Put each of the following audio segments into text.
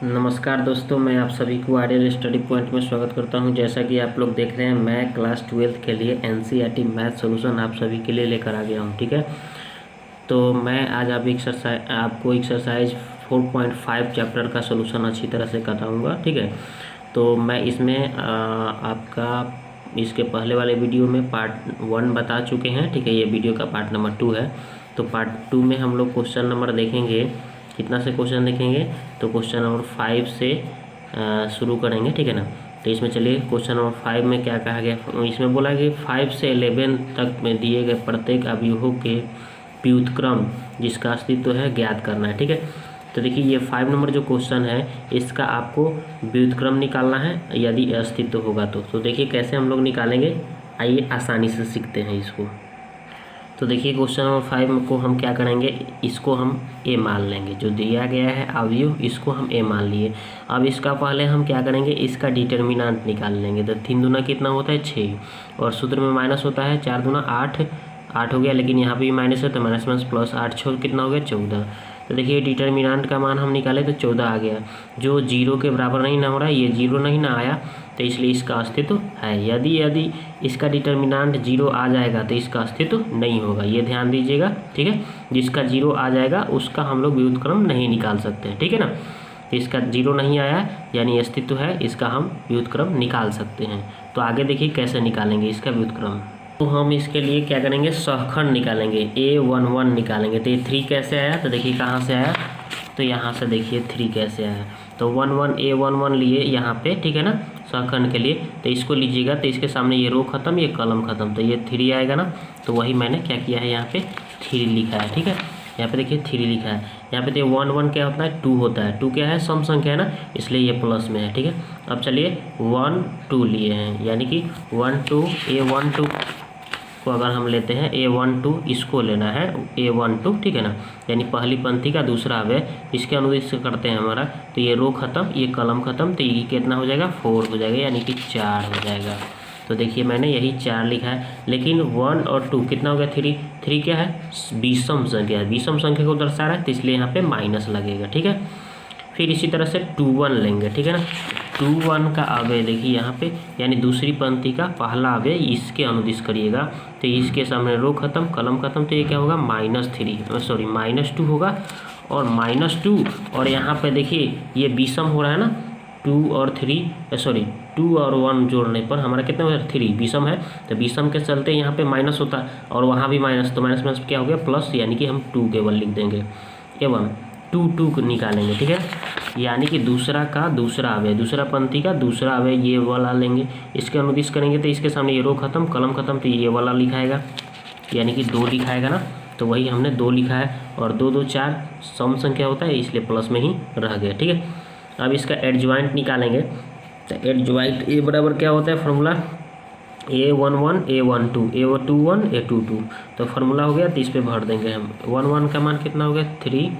नमस्कार दोस्तों, मैं आप सभी को आइडियल स्टडी पॉइंट में स्वागत करता हूं। जैसा कि आप लोग देख रहे हैं, मैं क्लास 12th के लिए एनसीईआरटी मैथ सॉल्यूशन आप सभी के लिए लेकर आ गया हूं। ठीक है, तो मैं आज आपको एक्सरसाइज 4.5 चैप्टर का सॉल्यूशन अच्छी तरह से कराऊंगा। ठीक है, तो मैं इसमें आपका इसके पहले वाले वीडियो में पार्ट 1 बता चुके हैं। ठीक है, ये वीडियो का पार्ट नंबर 2 है। तो पार्ट 2 में हम लोग क्वेश्चन नंबर देखेंगे। कितना से क्वेश्चन देखेंगे? तो क्वेश्चन नंबर 5 से शुरू करेंगे। ठीक है ना। तो इसमें चलिए, क्वेश्चन नंबर 5 में क्या कहा गया? इसमें बोला कि 5 से 11 तक में दिए गए प्रत्येक अवयवों के व्युत्क्रम जिसका अस्तित्व है ज्ञात करना है। ठीक है, तो देखिए ये 5 नंबर जो क्वेश्चन है, इसका आपको व्युत्क्रम निकालना है यदि अस्तित्व होगा तो देखिए कैसे हम लोग निकालेंगे। आइए आसानी से सीखते हैं इसको। तो देखिए क्वेश्चन नंबर 5 को हम क्या करेंगे, इसको हम ए मान लेंगे। जो दिया गया है अवयव, इसको हम ए मान लिए। अब इसका पहले हम क्या करेंगे, इसका डिटर्मिनेंट निकाल लेंगे। तो 3 दूना कितना होता है 6, और सूत्र में माइनस होता है 4 दूना 8 हो गया, लेकिन यहाँ पे भी माइनस है तो माइनस माइनस प्लस 8 6 कितना हो गया 14। तो देखिए डिटर्मिनेंट का मान हम निकाले तो 14 आ गया। जो 0 के बराबर नहीं ना हो रहा है, ये 0 नहीं ना आया, तो इसलिए इसका अस्तित्व है। यदि इसका डिटर्मिनेंट 0 आ जाएगा तो इसका अस्तित्व नहीं होगा, ये ध्यान दीजिएगा। ठीक है, जिसका 0 आ जाएगा उसका हम लोग व्युत्क्रम नहीं निकाल सकते हैं। ठीक है ना, इसका 0 नहीं आया यानी अस्तित्व है, इसका हम व्युत्क्रम निकाल सकते हैं। तो आगे देखिए कैसे निकालेंगे इसका व्युत्क्रम। तो हम इसके लिए क्या करेंगे, सहखंड निकालेंगे, A11 निकालेंगे। तो ये 3 कैसे आया? तो देखिए कहाँ से आया, तो यहाँ से देखिए 3 कैसे आया। तो 11 A11 लिए यहाँ पे। ठीक है ना, सहखंड के लिए। तो इसको लीजिएगा, तो इसके सामने ये रो खत्म, ये कॉलम खत्म, तो ये 3 आएगा ना। तो वही मैंने क्या किया है, यहाँ पे 3 लिखा है। ठीक है, यहाँ पे देखिए 3 लिखा है। यहाँ पे तो 1 क्या होता है, 2 होता है। 2 क्या है, सम संख्या है ना, इसलिए ये प्लस में है। ठीक है, अब चलिए 1 2 लिए हैं, यानी कि 1 2 A12 को अगर हम लेते हैं A12, इसको लेना है A12। ठीक है ना, यानी पहली पंक्ति का दूसरा अवयव, इसके अनुदिश करते हैं हमारा। तो ये रो खत्म, ये कलम खत्म, तो ये कितना हो जाएगा 4 हो जाएगा, यानी कि 4 हो जाएगा। तो देखिए मैंने यही 4 लिखा है, लेकिन 1 और 2 कितना हो गया 3 क्या है, विषम संख्या है। विषम संख्या को दर्शा रहा है, तो इसलिए यहाँ पे माइनस लगेगा। ठीक है, फिर इसी तरह से 21 लेंगे। ठीक है ना, 21 का अवयव देखिए यहाँ पे, यानी दूसरी पंक्ति का पहला अवयव, इसके अनुदिश करिएगा। तो इसके सामने रो खत्म, कलम खत्म, तो ये क्या होगा -2 होगा, और -2। और यहाँ पे देखिए ये विषम हो रहा है ना, 2 और 1 जोड़ने पर हमारा कितना हो गया 3, विषम है। तो विषम के चलते यहाँ पे माइनस होता है, और वहाँ भी माइनस, तो माइनस माइनस क्या हो गया प्लस, यानी कि हम 2 केवल लिख देंगे एवं 2 को निकालेंगे। ठीक है, यानी कि दूसरा का दूसरा अवयव, दूसरा पंक्ति का दूसरा अवयव ये वाला लेंगे, इसके अनुदिश करेंगे। तो इसके सामने ये रो खत्म, कलम खत्म, तो ये वाला लिखाएगा, यानी कि 2 लिखाएगा ना। तो वही हमने 2 लिखा है, और 2 2 4 सम संख्या होता है, इसलिए प्लस में ही रह गया। ठीक है, अब इसका एडजॉइंट निकालेंगे। तो एडजॉइंट ए बराबर क्या होता है formula, A11 A12 A21 A22। तो फार्मूला हो गया, तो इस पर भर देंगे हम। 11 का मान कितना हो गया 3,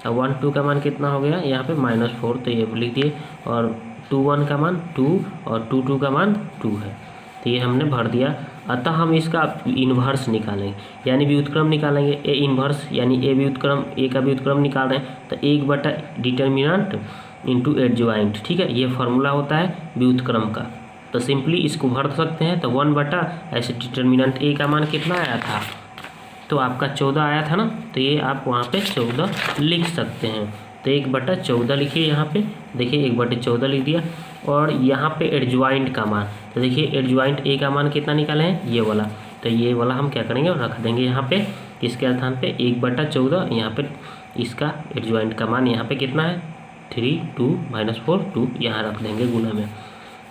और 12 का मान कितना हो गया यहाँ पे -4, तो ये लिख दिए। और 21 का मान 2, और 22 का मान 2 है, तो ये हमने भर दिया। अतः हम इसका इन्वर्स निकालेंगे, यानी व्युत्क्रम निकालेंगे। ए इन्वर्स यानी ए व्युत्क्रम, ए का व्युत्क्रम निकाल रहे हैं, तो 1 डिटर्मिनेंट इंटू एडजॉइंट। ठीक है, ये फार्मूला होता है व्युत्क्रम का। तो सिंपली इसको भर सकते हैं। तो 1 ऐसे डिटर्मिनेंट ए का मान कितना आया था, तो आपका 14 आया था ना, तो ये आप वहाँ पे 14 लिख सकते हैं। तो 1/14 लिखिए यहाँ पे, देखिए 1/14 लिख दिया। और यहाँ पे एडजॉइंट का मान, तो देखिए एडजॉइंट ए का मान कितना निकाले हैं, ये वाला। तो ये वाला हम क्या करेंगे, रख देंगे यहाँ पे, इसके स्थान पे 1/14। यहाँ पे इसका एडजॉइंट का मान यहाँ पे कितना है 3 2 -4 2, यहाँ रख देंगे गुना में।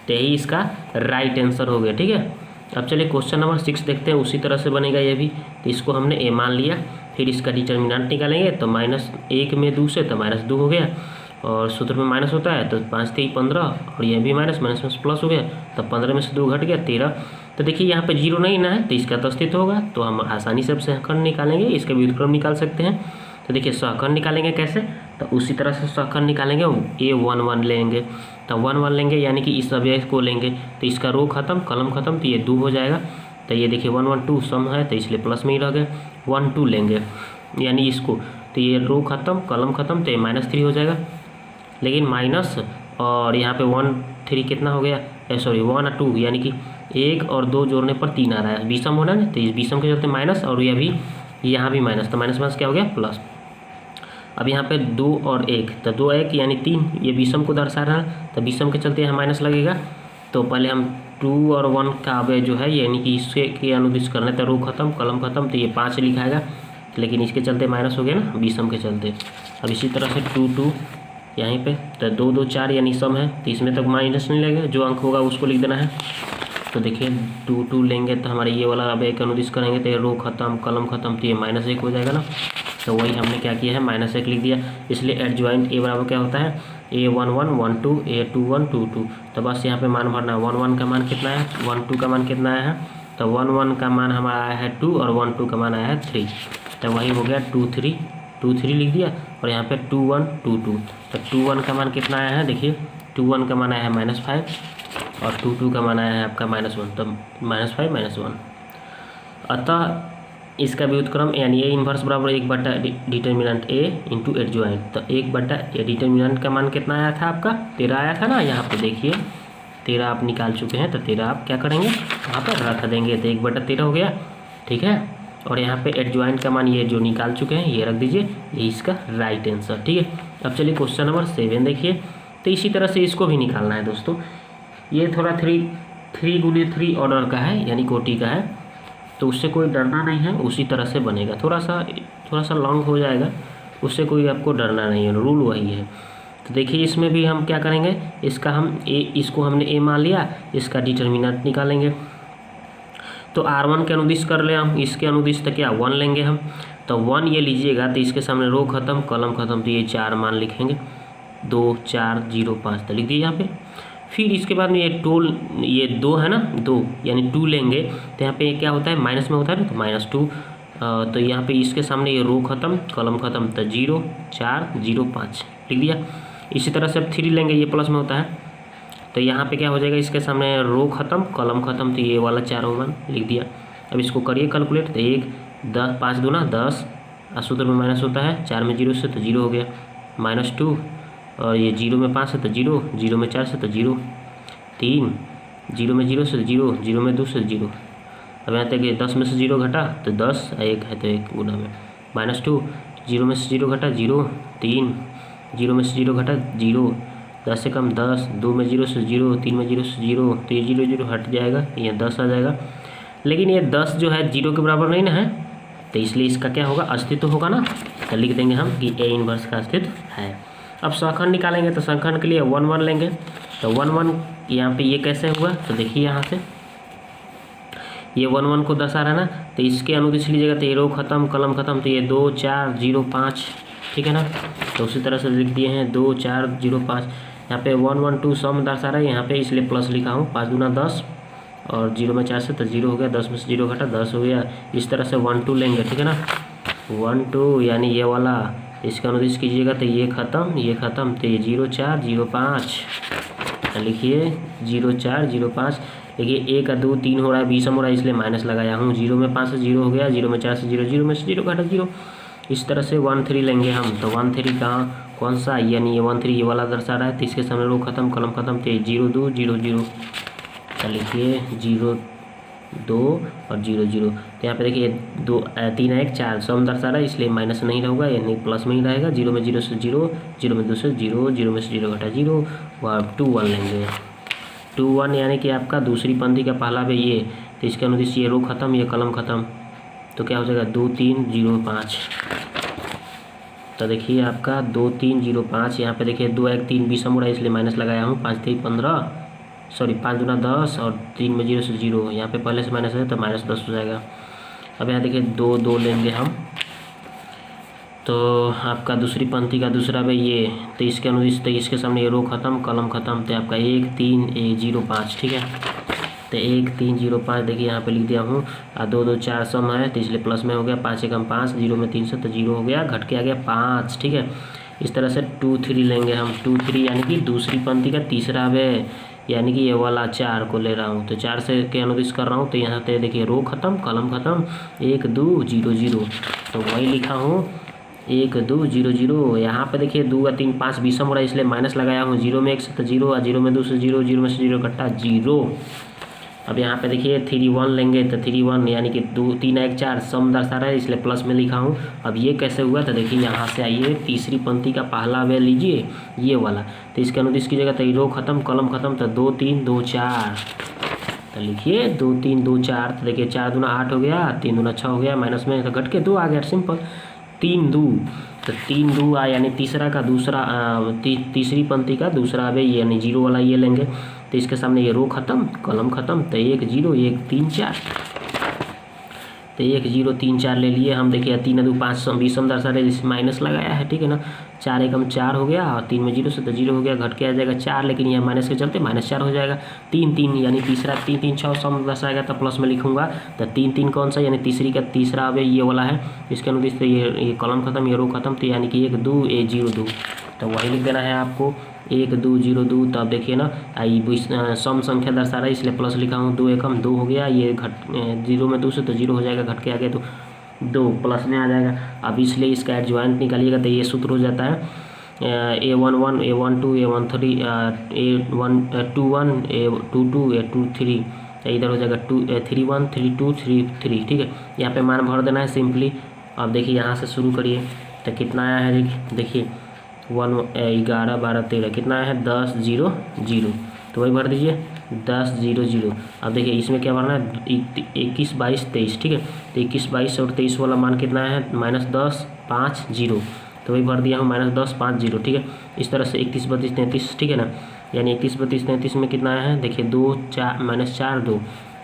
तो यही इसका राइट आंसर हो गया। ठीक है, अब चलिए क्वेश्चन नंबर 6 देखते हैं। उसी तरह से बनेगा ये भी। तो इसको हमने ए मान लिया, फिर इसका डिटर्मिनेंट निकालेंगे। तो -1 में 2 से, तो -2 हो गया, और सूत्र में माइनस होता है, तो 5 3 15, और ये भी माइनस माइनस प्लस हो गया। तो 15 में से 2 घट गया 13। तो देखिए यहाँ पे 0 नहीं ना है, तो इसका तो अस्तित्व होगा। तो हम आसानी से सहखंड निकालेंगे, इसका व्युत्क्रम निकाल सकते हैं। तो देखिए सहखंड निकालेंगे कैसे, तो उसी तरह से सहखंड निकालेंगे। A11 लेंगे, तो 1 लेंगे, यानी कि इस अवयव को लेंगे। तो इसका रो खत्म, कलम खत्म, तो ये 2 हो जाएगा। तो ये देखिए 1 1 2 सम है, तो इसलिए प्लस में ही रह गए। 1 2 लेंगे, यानी इसको, तो ये रो खत्म, कलम खत्म, तो ये -3 हो जाएगा। लेकिन माइनस और यहाँ पे 1 3 कितना हो गया, सॉरी 1 और 2 यानी कि 1 और 2 जोड़ने पर 3 आ रहा है, विषम होना है, तो इस विषम के चलते माइनस, और ये भी यहाँ भी माइनस, तो माइनस माइनस क्या हो गया प्लस। अब यहाँ पे 2 और 1, तो 2 1 यानी 3, ये विषम को दर्शा रहा है, तो विषम के चलते यहाँ माइनस लगेगा। तो पहले हम 2 और 1 का अवयव जो है यानी कि इसके के अनुदिश करना, तो रो खत्म कलम खत्म, तो ये 5 लिखाएगा, लेकिन इसके चलते माइनस हो गया ना विषम के चलते। अब इसी तरह से 2 2 यहीं पे, तो 2 2 4 यानी सम है, तो इसमें तक माइनस नहीं लगेगा, जो अंक होगा उसको लिख देना है। तो देखिए 2 2 लेंगे तो हमारे ये वाला अवयव का अनुदिश करेंगे, तो ये रो खत्म कलम खत्म, तो ये -1 हो जाएगा ना। तो वही हमने क्या किया है, -1 लिख दिया। इसलिए एडजॉइंट ए बराबर क्या होता है, A11 1 2 A21 2 2। तो बस यहाँ पे मान भरना, 1 1 का मान कितना है, 1 2 का मान कितना आया है, तो 1 1 का मान हमारा आया है 2 और 1 2 का मान आया है 3। तो वही हो गया 2 3 लिख दिया, और यहाँ पे 2 1 2 2। तो 2 1 का मान कितना आया है, देखिए 2 1 का मान आया है -5 और 2 2 का मान आया है आपका -1, तो -5 -1। अतः इसका व्युत्क्रम यानी ए इन्वर्स बराबर 1/, डिटर्मिनेंट ए इंटू एडजॉइंट। तो 1/, डिटर्मिनेंट का मान कितना आया था आपका, 13 आया था ना। यहाँ पे देखिए 13 आप निकाल चुके हैं, तो 13 आप क्या करेंगे वहाँ पर रख देंगे, तो 1/13 हो गया, ठीक है। और यहाँ पे एडजॉइंट का मान ये जो निकाल चुके हैं ये रख दीजिए, ये इसका राइट आंसर, ठीक है। अब चलिए क्वेश्चन नंबर 7 देखिए। तो इसी तरह से इसको भी निकालना है दोस्तों। ये थोड़ा 3 × 3 ऑर्डर का है, यानी कोटि का है, तो उससे कोई डरना नहीं है, उसी तरह से बनेगा। थोड़ा सा लॉन्ग हो जाएगा, उससे कोई आपको डरना नहीं है, रूल वही है। तो देखिए इसमें भी हम क्या करेंगे, इसको हमने ए मान लिया, इसका डिटर्मिनेंट निकालेंगे। तो R1 के अनुदिश कर ले हम, इसके अनुदिश तो क्या 1 लेंगे हम, तो 1 ये लीजिएगा, तो इसके सामने रो खत्म कलम खत्म, तो ये 4 मान लिखेंगे, 2 4 0 5, तो लिख दिए यहाँ पे। फिर इसके बाद में ये 2 है ना, 2 यानी 2 लेंगे, तो यहाँ पे क्या होता है माइनस में होता है ना, तो -2। तो यहाँ पे इसके सामने ये रो खत्म कलम खत्म, तो 0 4 0 5 लिख दिया। इसी तरह से अब 3 लेंगे, ये प्लस में होता है, तो यहाँ पे क्या हो जाएगा, इसके सामने रो खत्म कलम खत्म, तो ये वाला 4 मान लिख दिया। अब इसको करिए कैलकुलेट, तो 1 10 5 दूना 10, सूत्र में माइनस होता है, 4 में 0 से तो 0 हो गया, -2, और ये 0 में 5 है तो 0, 0 में 4 से तो 0, 3 0 में 0 से 0, 0 में 2 से 0। अब यहाँ तक 10 में से 0 घटा तो 10, 1 है तो 1 गुना में -2, 0 में से 0 घटा 0, 3 0 में से 0 घटा 0, 10 से कम 10, 2 में 0 से 0, 3 में 0 से 0, तो ये 0 0 हट जाएगा, ये 10 आ जाएगा। लेकिन ये 10 जो है 0 के बराबर नहीं ना है, तो इसलिए इसका क्या होगा, अस्तित्व होगा ना, तो लिख देंगे हम कि ए इन्वर्स का अस्तित्व है। अब सखंड निकालेंगे, तो सखंड के लिए 1 1 लेंगे, तो 1 1 यहाँ पे ये कैसे हुआ, तो देखिए यहाँ से ये 1 1 को दर्शा रहा है ना, तो इसके अनुदिश लीजिएगा, तो ये रो खत्म कलम खत्म, तो ये 2 4 0 5, ठीक है ना। तो उसी तरह से लिख दिए हैं 2 4 0 5। यहाँ पे 1 1 2 सम दर्शा रहा है यहाँ पे, इसलिए प्लस लिखा हूँ, 5 दूना 10, और 0 में 4 से तो 0 हो गया, 10 में से 0 घटा 10 हो गया। इस तरह से 1 2 लेंगे, ठीक है ना, 1 2 यानी ये वाला, इसका अनुदिश कीजिएगा, तो ये ख़त्म, तो ये 0 4 0 5 लिखिए, 0 4 0 5। देखिए 1 और 2 3 हो रहा है, विषम हो रहा है, इसलिए माइनस लगाया हूँ। 0 में 5 से 0 हो गया, 0 में 4 से 0, 0 में से 0 घटा 0। इस तरह से 1 3 लेंगे हम, तो 1 3 कहाँ कौन सा, यानी ये 1 3 ये वाला दर्शा रहा है, तो इसके सामने रो खत्म कलम खत्म, तो 0 2 0 0, तो लिखिए 0 2 और 0 0। तो यहाँ पे देखिए 2 3 1 4 सम दर्शा रहा है, इसलिए माइनस नहीं होगा, यानी प्लस में ही रहेगा। 0 में 0 से 0, 0 में 2 से 0, 0 में से 0 घटा 0, और 2 1 लेंगे, 2 1 यानी कि आपका दूसरी पंक्ति का पहला पे ये, तो इसके अनुदिश ये रो खत्म ये कलम खत्म, तो क्या हो जाएगा 2 3 0 5। तो देखिए आपका 2 3 0 5, यहाँ पे देखिए 2 1 3 विषम हो रहा है, इसलिए माइनस लगाया हूँ, 5 3 15, सॉरी 5 दूना 10, और 3 में 0 से 0, यहाँ पे पहले से माइनस है तो -10 हो जाएगा। अब यहाँ देखिए 2 2 लेंगे हम, तो आपका दूसरी पंक्ति का दूसरा पे ये, तो इसके अनुदिश, तो इसके सामने ये रो खत्म कलम खत्म, तो आपका 1 3 1 0 5, ठीक है। तो 1 3 0 5 देखिए यहाँ पे लिख दिया हूँ, और 2 2 4 सम है, तो इसलिए प्लस में हो गया, 5 एकम 5, 0 में 3 से तो 0 हो गया, घट के आ गया 5, ठीक है। इस तरह से 2 3 लेंगे हम, 2 3 यानी कि दूसरी पंक्ति का तीसरा है, यानी कि ये वाला 4 को ले रहा हूँ, तो 4 से के अनुदिश कर रहा हूँ, तो यहाँ पे देखिए रो खत्म कलम खत्म, 1 2 0 0, तो वही लिखा हूँ 1 2 0 0। यहाँ पे देखिए 2 और 3 5 विषम हो रहा है इसलिए माइनस लगाया हूँ। 0 में 1 से तो 0 और 0 में 2 से 0, 0 में से 0 कट्टा 0। अब यहाँ पे देखिए 3 1 लेंगे तो 3 1 यानी कि 2 3 1 4 सम दर्शा रहा है इसलिए प्लस में लिखा हूँ। अब ये कैसे हुआ तो देखिए यहाँ से आइए तीसरी पंक्ति का पहला वे लीजिए ये वाला, तो इसके अनुदिश कीजिएगा तो रो खत्म कलम खत्म, तो 2 3 2 4, तो लिखिए 2 3 2 4। तो देखिए 4 दूना 8 हो गया, 3 दूना 6 हो गया, माइनस में तो घट के 2 आ गया, सिंपल। 3 2, तो 3 2 यानी तीसरा का दूसरा तीसरी पंक्ति का दूसरा वे यानी 0 वाला ये लेंगे, तो इसके सामने ये रो खत्म कलम खत्म, तो 1 0 1 3 4, तो 1 0 3 4 ले लिए हम। देखिए 3 2 5 विषम दर्शा रहे जिसमें माइनस लगाया है, ठीक है ना। 4 1 4 हो गया और 3 में 0 से तो 0 हो गया, घट के आ जाएगा 4, लेकिन यह माइनस के चलते -4 हो जाएगा। 3 3 यानी तीसरा 3 3 6 सम दर्शाएगा तो प्लस में लिखूंगा, तो 3 3 कौन सा यानी तीसरी का तीसरा अब ये वाला है, इसके अनुदिश तो ये कलम खत्म ये रो खत्म, तो यानी कि 1 2 1 0 2, तो वही लिख देना है आपको 1 2 0 2। तो अब देखिए ना सम संख्या दर्शा रहा है इसलिए प्लस लिखा हूँ, 2 एकम 2 हो गया, ये घट 0 में 2 से तो 0 हो जाएगा, घट के आ गया तो 2 प्लस में आ जाएगा। अब इसलिए इसका एडजॉइंट निकालिएगा तो ये सूत्र हो जाता है A11 A12 A13 A21 A22 A23, इधर हो जाएगा 31 32 33, ठीक है। यहाँ पे मान भर देना है सिंपली। अब देखिए यहाँ से शुरू करिए तो कितना आया है, देखिए 1 11 12 13 कितना आया है 10 0 0, तो वही भर दीजिए 10 0 0। अब देखिए इसमें क्या भरना है 21 22 23, ठीक है। तो 21 22 और 23 वाला मान कितना है -10 5 0, तो वही भर दिया हूँ -10 5 0, ठीक है। इस तरह से 31 32 33, ठीक है ना, यानी 31 32 33 में कितना आया है देखिए 2 4 -4 2,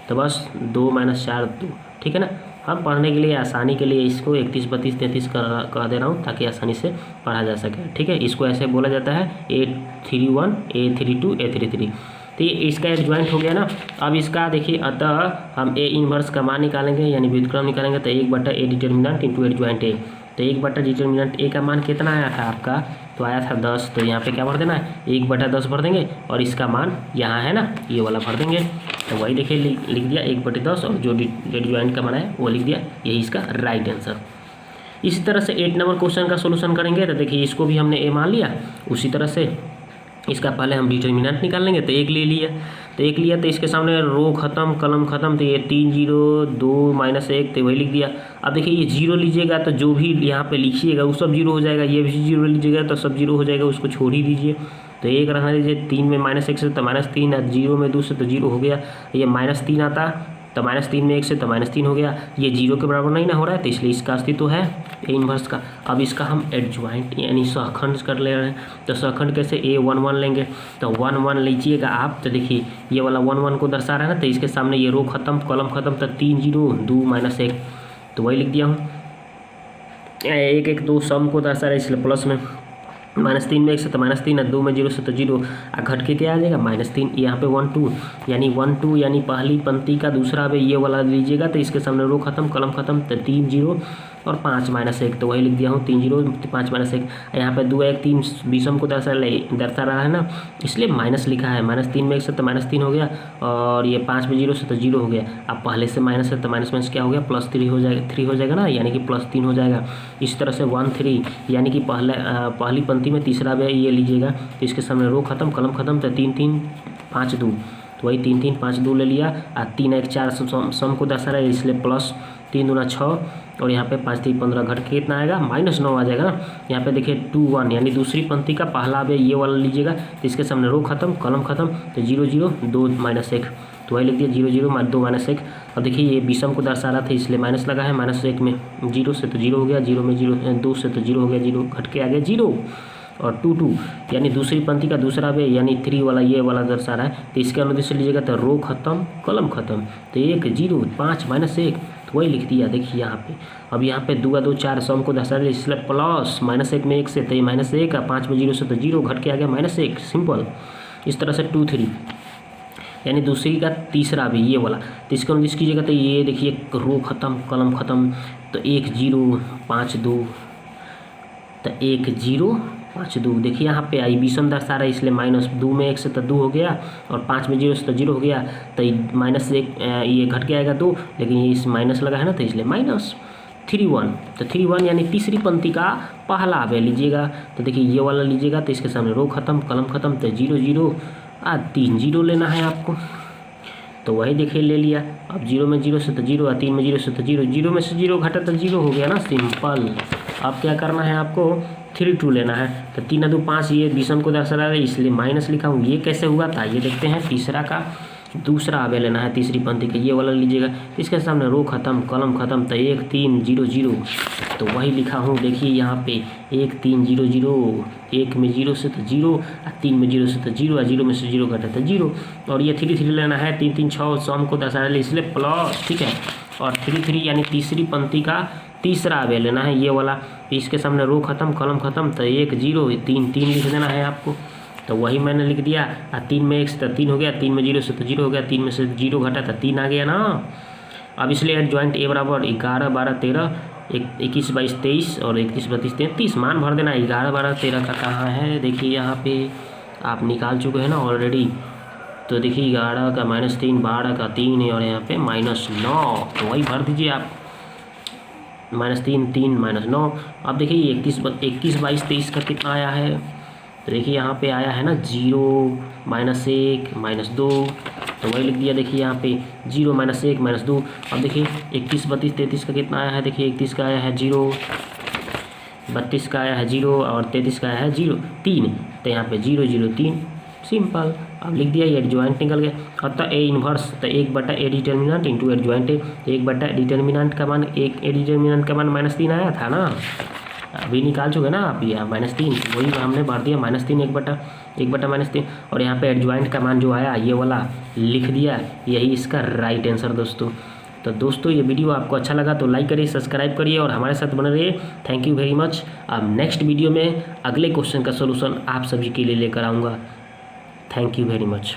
तो बस 2 -4 2, ठीक है ना। हम पढ़ने के लिए आसानी के लिए इसको 31 32 33 कह दे रहा हूँ ताकि आसानी से पढ़ा जा सके, ठीक है। इसको ऐसे बोला जाता है A31 A32 A33, तो ये इसका एडजॉइंट हो गया ना। अब इसका देखिए अतः हम A इनवर्स का मान निकालेंगे यानी व्युत्क्रम निकालेंगे, तो 1/A determinant into adjoint A, तो 1/, डिटर्मिनेंट A का मान कितना आया था आपका, तो आया था 10, तो यहाँ पे क्या भर देना है 1/10 भर देंगे, और इसका मान यहाँ है ना ये वाला भर देंगे, तो वही देखिए लिख दिया 1/10 और जो एडजॉइंट का मान है वो लिख दिया, यही इसका राइट आंसर। इसी तरह से 8 नंबर क्वेश्चन का सोल्यूशन करेंगे, तो देखिए इसको भी हमने A मान लिया, उसी तरह से इसका पहले हम डिटर्मिनेंट निकाल लेंगे, तो 1 ले लिया, तो 1 लिया तो इसके सामने रो खत्म कलम खत्म, तो ये 3 0 2 -1, तो वही लिख दिया। अब देखिए ये 0 लीजिएगा तो जो भी यहाँ पे लिखिएगा वो सब 0 हो जाएगा, ये भी 0 लीजिएगा तो सब 0 हो जाएगा, उसको छोड़ ही दीजिए। तो 1 रहना दीजिए, 3 में -1 से तो -3, 0 में 2 से तो 0 हो गया, ये -3 आता तो -3 में 1 से तो -3 हो गया, ये 0 के बराबर नहीं ना हो रहा है, तो इसलिए इसका अस्तित्व है A इनवर्स का। अब इसका हम एडजॉइंट यानी सहखंड कर ले रहे हैं, तो सहखंड कैसे A11 लेंगे, तो 1 1 लीजिएगा आप, तो देखिए ये वाला 1 1 को दर्शा रहा है ना, तो इसके सामने ये रो खत्म कलम खत्म, तो 3 0 2 -1, तो वही लिख दिया हूँ। 1 1 2 सम को दर्शा रहा है इसलिए प्लस में, -3 में 1 से तो -3, 2 में 0 से तो 0, घट के क्या आ जाएगा -3, यहाँ पे 1 2 यानी 1 2 यानी पहली पंक्ति का दूसरा वे ये वाला लीजिएगा, तो इसके सामने रो खत्म कलम खत्म, तो 3 0 और 5 -1, तो वही लिख दिया हूँ 3 0 5 -1। यहाँ पे 2 1 3 विषम को दर्शा रहा है ना, इसलिए माइनस लिखा है, -3 में 1 से तो -3 हो गया, और ये 5 में 0 से तो 0 हो गया। अब पहले से माइनस है तो माइनस क्या हो गया +3 हो जाएगा, 3 हो जाएगा ना, यानी कि +3 हो जाएगा। इस तरह से 1 3 यानी कि पहली पंक्ति में तीसरा वे ये लीजिएगा, तो इसके सामने रो खत्म कलम खत्म, तो 3 3 5 2, तो वही 3 3 5 2 ले लिया, और 3 1 4 सम को दर्शा रहा है इसलिए प्लस 3 दूना 6, और यहाँ पे 5 3 15, घट के कितना आएगा -9 आ जाएगा ना। यहाँ पे देखिए 2 1 यानी दूसरी पंक्ति का पहला वे ये वाला लीजिएगा, तो इसके सामने रो खत्म कलम खत्म, तो 0 0 2 -1, तो वही लिख दिया 0 0 2 -1। अब देखिए ये विषम को दर्शा रहा था इसलिए माइनस लगा है, -1 में 0 से तो 0 हो गया, 0 में 0 2 से तो 0 हो गया, 0 घट के आ गया 0, और 2 2 यानी दूसरी पंक्ति का दूसरा वे यानी 3 वाला ये वाला दर्शा रहा है, तो इसके अनुदिश लीजिएगा तो रो खत्म कलम खत्म, तो 1 0 5 -1, तो वही लिख दिया। देखिए यहाँ पे अब यहाँ पे 2 2 4 सम को दर्शा रहा है इसलिए प्लस -1 में 1 से तो ये -1, 5 में 0 से तो 0, घट के आ गया -1, सिंपल। इस तरह से 2 3 यानी दूसरी का तीसरा भी ये वाला, तो इसको अनुदिश कीजिएगा तो ये देखिए रो खत्म कलम खत्म, तो 1 0 5 2, तो 1 0 5 2, देखिए यहाँ पे आई विषम दर्शा रहा है इसलिए -2 में 1 से तो 2 हो गया, और 5 में 0 से तो 0 हो गया, तो -1 ये घट के आएगा 2, लेकिन ये इस माइनस लगा है ना तो इसलिए माइनस, 3 1। तो 3 1 यानी तीसरी पंक्ति का पहला अवयव लीजिएगा। तो देखिए ये वाला लीजिएगा तो इसके सामने रो खत्म, कलम खत्म, तो 0 0 3 0 लेना है आपको। तो वही देखिए ले लिया। अब 0 में 0 से तो 0, 3 में 0 से तो 0, 0 में से 0 घटा तो 0 हो गया ना, सिंपल। अब क्या करना है आपको, 3 2 लेना है। तो 3 2 5 ये विषम को दर्शा रहा है इसलिए माइनस लिखा हूँ। ये कैसे हुआ था ये देखते हैं। तीसरा का दूसरा अवयव लेना है, तीसरी पंक्ति का ये वाला लीजिएगा। इसके सामने रो खत्म, कलम खत्म, तो 1 3 0 0। तो वही लिखा हूँ देखिए यहाँ पे 1 3 0 0। 1 में 0 से तो 0, 3 में 0 से तो 0, 0 में से 0 घटा तो 0। और ये 3 3 लेना है, 3 3 6 सम को दर्शाने लिए इसलिए प्लस, ठीक है। और 3 3 यानी तीसरी पंक्ति का तीसरा अवयव लेना है ये वाला। इसके सामने रो खत्म, कलम खत्म, तो 1 0 3 3 लिख देना है आपको। तो वही मैंने लिख दिया। 3 में 1 से तो 3 हो गया, 3 में 0 से तो 0 हो गया, 3 में से 0 घटा तो 3 आ गया ना। अब इसलिए एडजॉइंट ए बराबर 11 12 13 21 22 23 और 31 32 33 मान भर देना। 11 12 13 का कहाँ है देखिए यहाँ पे आप निकाल चुके हैं ना ऑलरेडी। तो देखिए 11 का -3, 12 का 3 है और यहाँ पे -9। तो वही भर दीजिए आप, -3 3 -9। अब देखिए 21 22 23 का कितना आया है। तो देखिए यहाँ पे आया है ना 0 -1 -2। तो वही लिख दिया देखिए यहाँ पे 0 -1 -2। अब देखिए 31 32 33 का कितना आया है। देखिए 31 का आया है 0, 32 का आया है 0 और 33 का आया है 0 3। तो यहाँ पे 0 0 3 सिंपल। अब लिख दिया ये एडजॉइंट निकल गया। अतः ए इन्वर्स तो 1/a determinant into adjoint A. 1/a determinant का मान -3 आया था ना, अभी निकाल चुके ना आप। यहाँ -3 वही हमने भर दिया, -3 1/1 -3। और यहाँ पे एडजॉइंट का मान जो आया ये वाला लिख दिया। यही इसका राइट आंसर दोस्तों। तो दोस्तों ये वीडियो आपको अच्छा लगा तो लाइक करिए, सब्सक्राइब करिए और हमारे साथ बने रहिए। Thank you very much. अब नेक्स्ट वीडियो में अगले क्वेश्चन का सोल्यूशन आप सभी के लिए लेकर आऊँगा। Thank you very much.